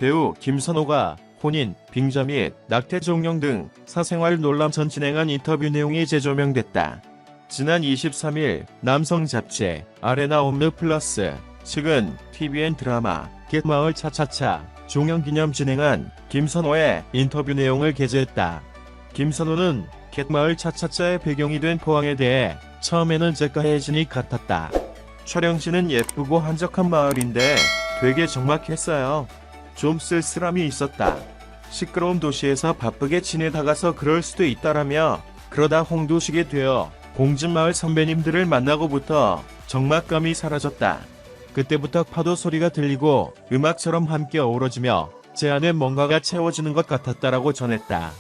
배우 김선호가 혼인, 빙자 및 낙태 종영 등 사생활 논란 전 진행한 인터뷰 내용이 재조명됐다. 지난 23일 남성 잡지 아레나 옴느 플러스 측은 TVN 드라마 갯마을 차차차 종영 기념 진행한 김선호의 인터뷰 내용을 게재했다. 김선호는 갯마을 차차차의 배경이 된 포항에 대해 처음에는 제가 혜진이 같았다. 촬영지는 예쁘고 한적한 마을인데 되게 적막했어요. 좀 쓸쓸함이 있었다. 시끄러운 도시에서 바쁘게 지내다가서 그럴 수도 있다라며 그러다 홍두시게 되어 공진마을 선배님들을 만나고부터 적막감이 사라졌다. 그때부터 파도 소리가 들리고 음악처럼 함께 어우러지며 제 안에 뭔가가 채워지는 것 같았다라고 전했다.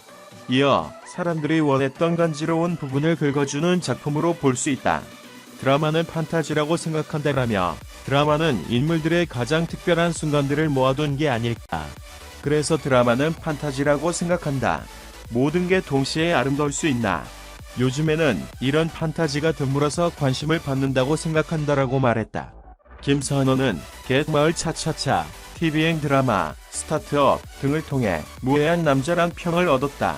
이어 사람들이 원했던 간지러운 부분을 긁어주는 작품으로 볼 수 있다. 드라마는 판타지라고 생각한다라며 드라마는 인물들의 가장 특별한 순간들을 모아둔 게 아닐까. 그래서 드라마는 판타지라고 생각한다. 모든 게 동시에 아름다울 수 있나. 요즘에는 이런 판타지가 드물어서 관심을 받는다고 생각한다라고 말했다. 김선호는 갯마을 차차차, TVN 드라마, 스타트업 등을 통해 무해한 남자란 평을 얻었다.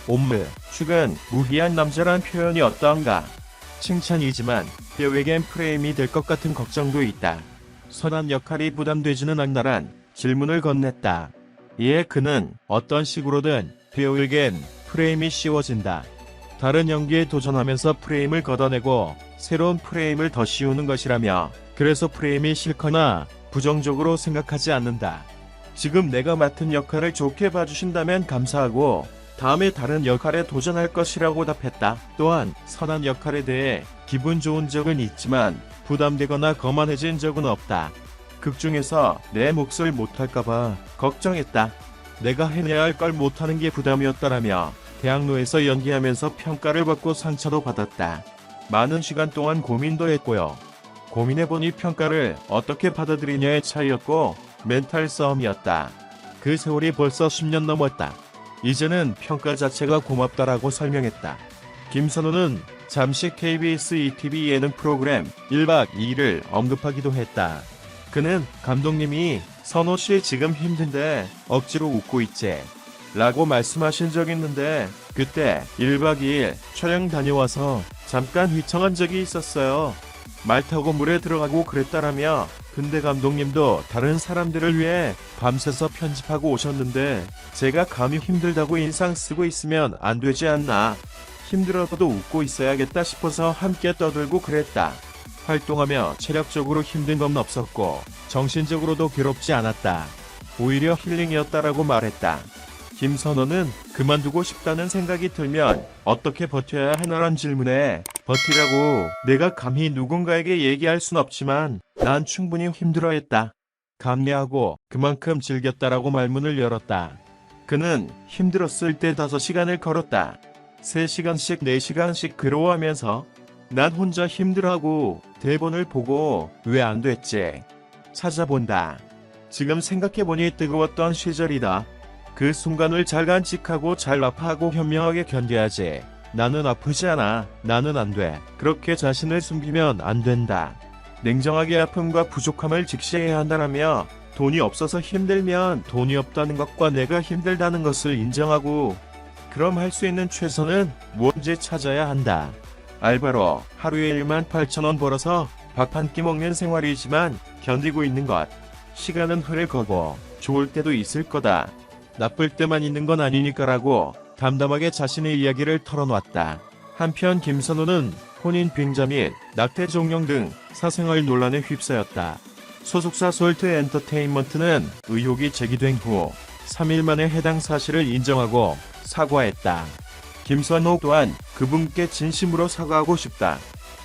옴므, 축은 무희한 남자란 표현이 어떠한가? 칭찬이지만 배우에겐 프레임이 될 것 같은 걱정도 있다. 선한 역할이 부담되지는 않나란 질문을 건넸다. 이에 그는 어떤 식으로든 배우에겐 프레임이 씌워진다. 다른 연기에 도전하면서 프레임을 걷어내고 새로운 프레임을 더 씌우는 것이라며 그래서 프레임이 싫거나 부정적으로 생각하지 않는다. 지금 내가 맡은 역할을 좋게 봐주신다면 감사하고 다음에 다른 역할에 도전할 것이라고 답했다. 또한 선한 역할에 대해 기분 좋은 적은 있지만 부담되거나 거만해진 적은 없다. 극 중에서 내 몫을 못할까봐 걱정했다. 내가 해내야 할 걸 못하는 게 부담이었다라며 대학로에서 연기하면서 평가를 받고 상처도 받았다. 많은 시간 동안 고민도 했고요. 고민해보니 평가를 어떻게 받아들이냐의 차이였고 멘탈 싸움이었다. 그 세월이 벌써 10년 넘었다. 이제는 평가 자체가 고맙다라고 설명했다. 김선호는 잠시 KBS ETV 예능 프로그램 1박 2일을 언급하기도 했다. 그는 감독님이 선호씨 지금 힘든데 억지로 웃고 있지? 라고 말씀하신 적 있는데 그때 1박 2일 촬영 다녀와서 잠깐 휘청한 적이 있었어요. 말 타고 물에 들어가고 그랬다라며 근데 감독님도 다른 사람들을 위해 밤새서 편집하고 오셨는데 제가 감히 힘들다고 인상 쓰고 있으면 안 되지 않나. 힘들어도 웃고 있어야겠다 싶어서 함께 떠들고 그랬다. 활동하며 체력적으로 힘든 건 없었고 정신적으로도 괴롭지 않았다. 오히려 힐링이었다라고 말했다. 김선호는 그만두고 싶다는 생각이 들면 어떻게 버텨야 하나란 질문에 버티라고 내가 감히 누군가에게 얘기할 순 없지만 난 충분히 힘들어했다. 감내하고 그만큼 즐겼다라고 말문을 열었다. 그는 힘들었을 때 5시간을 걸었다. 3시간씩 4시간씩 괴로워하면서 난 혼자 힘들어하고 대본을 보고 왜 안 됐지? 찾아본다. 지금 생각해보니 뜨거웠던 시절이다. 그 순간을 잘 간직하고 잘 아파하고 현명하게 견뎌야지. 나는 아프지 않아. 나는 안 돼. 그렇게 자신을 숨기면 안 된다. 냉정하게 아픔과 부족함을 직시해야 한다라며 돈이 없어서 힘들면 돈이 없다는 것과 내가 힘들다는 것을 인정하고 그럼 할 수 있는 최선은 뭔지 찾아야 한다. 알바로 하루에 18,000원 벌어서 밥 한 끼 먹는 생활이지만 견디고 있는 것. 시간은 흐를 거고 좋을 때도 있을 거다. 나쁠 때만 있는 건 아니니까라고 담담하게 자신의 이야기를 털어놨다. 한편 김선호는 혼인 빙자 및 낙태 종영 등 사생활 논란에 휩싸였다. 소속사 솔트 엔터테인먼트는 의혹이 제기된 후 3일 만에 해당 사실을 인정하고 사과했다. 김선호 또한 그분께 진심으로 사과하고 싶다.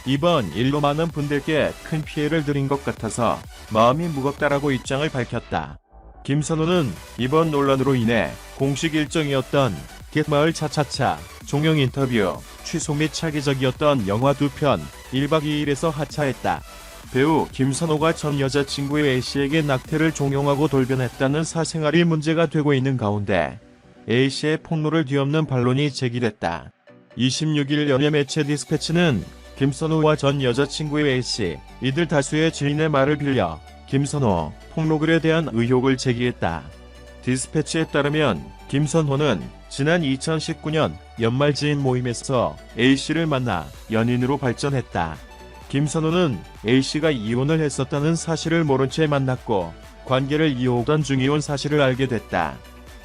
이번 일로 많은 분들께 큰 피해를 드린 것 같아서 마음이 무겁다라고 입장을 밝혔다. 김선호는 이번 논란으로 인해 공식 일정이었던 갯마을 차차차 종영 인터뷰 취소 및 차기적이었던 영화 2편 1박 2일에서 하차했다. 배우 김선호가 전 여자친구 A씨에게 낙태를 종용하고 돌변했다는 사생활이 문제가 되고 있는 가운데 A씨의 폭로를 뒤엎는 반론이 제기됐다. 26일 연예 매체 디스패치는 김선호와 전 여자친구의 A씨, 이들 다수의 지인의 말을 빌려 김선호 폭로글에 대한 의혹을 제기했다. 디스패치에 따르면 김선호는 지난 2019년 연말 지인 모임에서 A씨를 만나 연인으로 발전했다. 김선호는 A씨가 이혼을 했었다는 사실을 모른 채 만났고 관계를 이어오던 중이온 사실을 알게 됐다.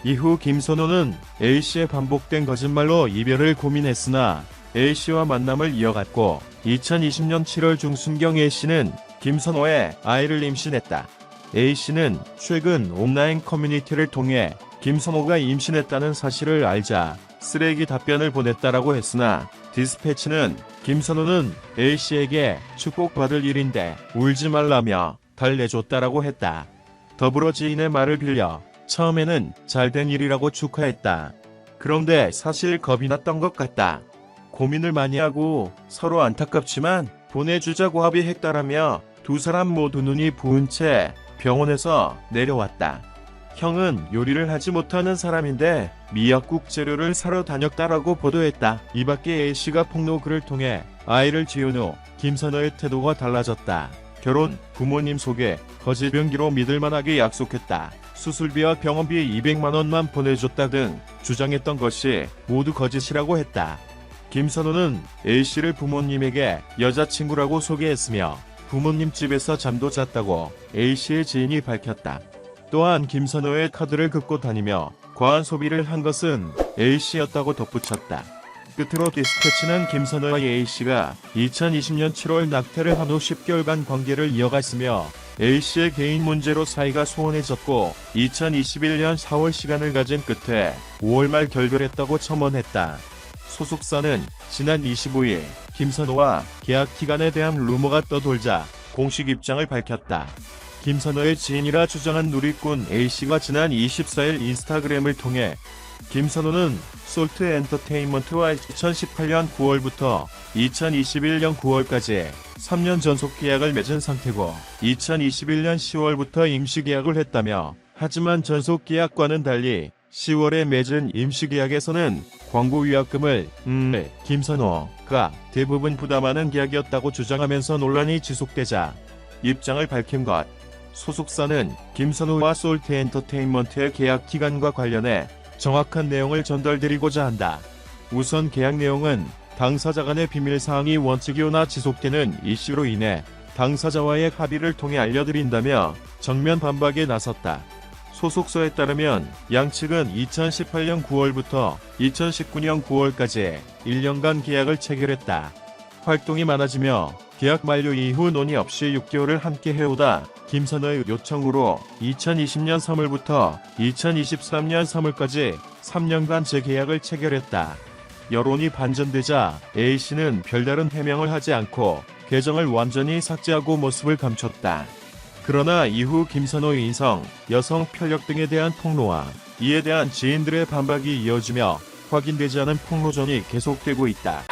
이후 김선호는 A씨의 반복된 거짓말로 이별을 고민했으나 A씨와 만남을 이어갔고 2020년 7월 중순경 A씨는 김선호의 아이를 임신했다. A씨는 최근 온라인 커뮤니티를 통해 김선호가 임신했다는 사실을 알자 쓰레기 답변을 보냈다라고 했으나 디스패치는 김선호는 A씨에게 축복받을 일인데 울지 말라며 달래줬다라고 했다. 더불어 지인의 말을 빌려 처음에는 잘된 일이라고 축하했다. 그런데 사실 겁이 났던 것 같다. 고민을 많이 하고 서로 안타깝지만 보내주자고 합의했다라며 두 사람 모두 눈이 부은 채 병원에서 내려왔다. 형은 요리를 하지 못하는 사람인데 미역국 재료를 사러 다녔다라고 보도했다. 이 밖에 A씨가 폭로 글을 통해 아이를 지은 후 김선호의 태도가 달라졌다. 결혼, 부모님 소개, 거짓 병기로 믿을만하게 약속했다. 수술비와 병원비 200만 원만 보내줬다 등 주장했던 것이 모두 거짓이라고 했다. 김선호는 A씨를 부모님에게 여자친구라고 소개했으며 부모님 집에서 잠도 잤다고 A씨의 지인이 밝혔다. 또한 김선호의 카드를 긁고 다니며 과한 소비를 한 것은 A씨였다고 덧붙였다. 끝으로 디스패치는 김선호와 A씨가 2020년 7월 낙태를 한 후 10개월간 관계를 이어갔으며 A씨의 개인 문제로 사이가 소원해졌고 2021년 4월 시간을 가진 끝에 5월 말 결별했다고 첨언했다. 소속사는 지난 25일 김선호와 계약 기간에 대한 루머가 떠돌자 공식 입장을 밝혔다. 김선호의 지인이라 주장한 누리꾼 A씨가 지난 24일 인스타그램을 통해 김선호는 솔트 엔터테인먼트와 2018년 9월부터 2021년 9월까지 3년 전속 계약을 맺은 상태고 2021년 10월부터 임시 계약을 했다며 하지만 전속 계약과는 달리 10월에 맺은 임시 계약에서는 광고 위약금을 김선호가 대부분 부담하는 계약이었다고 주장하면서 논란이 지속되자 입장을 밝힌 것. 소속사는 김선호와 솔트 엔터테인먼트의 계약 기간과 관련해 정확한 내용을 전달드리고자 한다. 우선 계약 내용은 당사자 간의 비밀사항이 원칙이오나 지속되는 이슈로 인해 당사자와의 합의를 통해 알려드린다며 정면 반박에 나섰다. 소속사에 따르면 양측은 2018년 9월부터 2019년 9월까지 1년간 계약을 체결했다. 활동이 많아지며 계약 만료 이후 논의 없이 6개월을 함께 해오다 김선호의 요청으로 2020년 3월부터 2023년 3월까지 3년간 재계약을 체결했다. 여론이 반전되자 A씨는 별다른 해명을 하지 않고 계정을 완전히 삭제하고 모습을 감췄다. 그러나 이후 김선호의 인성, 여성 편력 등에 대한 폭로와 이에 대한 지인들의 반박이 이어지며 확인되지 않은 폭로전이 계속되고 있다.